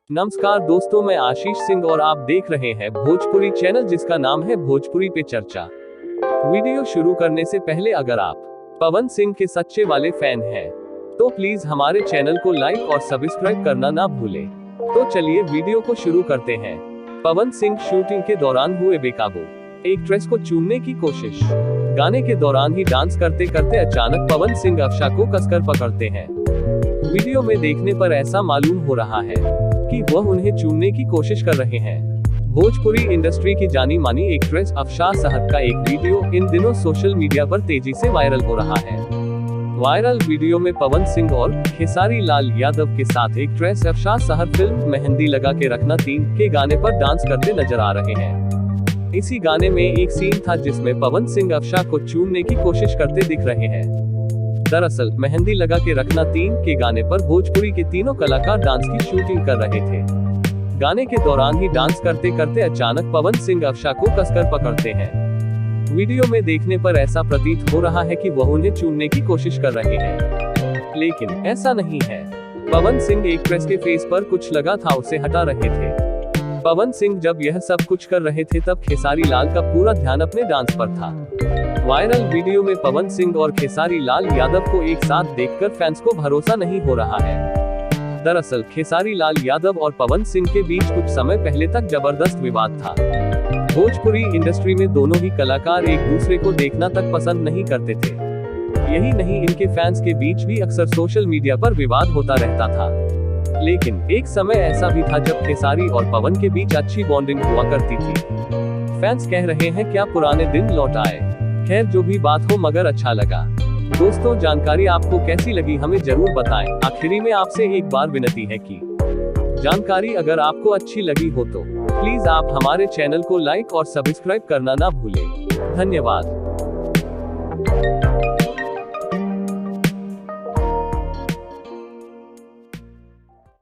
नमस्कार दोस्तों, मैं आशीष सिंह और आप देख रहे हैं भोजपुरी चैनल जिसका नाम है भोजपुरी पे चर्चा। वीडियो शुरू करने से पहले अगर आप पवन सिंह के सच्चे वाले फैन हैं तो प्लीज हमारे चैनल को लाइक और सब्सक्राइब करना ना भूलें। तो चलिए वीडियो को शुरू करते हैं। पवन सिंह शूटिंग के दौरान हुए बेकाबू, एक्ट्रेस को चूमने की कोशिश। गाने के दौरान ही डांस करते करते अचानक पवन सिंह अफशा को कसकर पकड़ते हैं। वीडियो में देखने पर ऐसा मालूम हो रहा है कि वह उन्हें चूमने की कोशिश कर रहे हैं। भोजपुरी इंडस्ट्री की जानी मानी एक्ट्रेस अफशा साहब का एक वीडियो इन दिनों सोशल मीडिया पर तेजी से वायरल हो रहा है। वायरल वीडियो में पवन सिंह और खेसारी लाल यादव के साथ एक्ट्रेस अफशा साहब फिल्म मेहंदी लगा के रखना 3 के गाने पर डांस करते नजर आ रहे हैं। इसी गाने में एक सीन था जिसमें पवन सिंह अफशा को चूमने की कोशिश करते दिख रहे हैं। दरअसल मेहंदी लगा के रखना 3 के गाने पर भोजपुरी के तीनों कलाकार डांस की शूटिंग कर रहे थे। गाने के दौरान ही डांस करते करते अचानक पवन सिंह अफशा को कसकर पकड़ते हैं। वीडियो में देखने पर ऐसा प्रतीत हो रहा है कि वह उन्हें चूमने की कोशिश कर रहे हैं, लेकिन ऐसा नहीं है। पवन सिंह एक्ट्रेस के फेस पर कुछ लगा था उसे हटा रहे थे। पवन सिंह जब यह सब कुछ कर रहे थे तब खेसारी लाल का पूरा ध्यान अपने डांस पर था। वायरल वीडियो में पवन सिंह और खेसारी लाल यादव को एक साथ देखकर फैंस को भरोसा नहीं हो रहा है। दरअसल खेसारी लाल यादव और पवन सिंह के बीच कुछ समय पहले तक जबरदस्त विवाद था। भोजपुरी इंडस्ट्री में दोनों ही कलाकार एक दूसरे को देखना तक पसंद नहीं करते थे। यही नहीं, इनके फैंस के बीच भी अक्सर सोशल मीडिया पर विवाद होता रहता था। लेकिन एक समय ऐसा भी था जब खेसारी और पवन के बीच अच्छी बॉन्डिंग हुआ करती थी। फैंस कह रहे हैं क्या पुराने दिन लौट आए। खैर जो भी बात हो, मगर अच्छा लगा। दोस्तों, जानकारी आपको कैसी लगी हमें जरूर बताएं। आखिरी में आपसे एक बार विनती है कि जानकारी अगर आपको अच्छी लगी हो तो प्लीज आप हमारे चैनल को लाइक और सब्सक्राइब करना ना भूलें। धन्यवाद।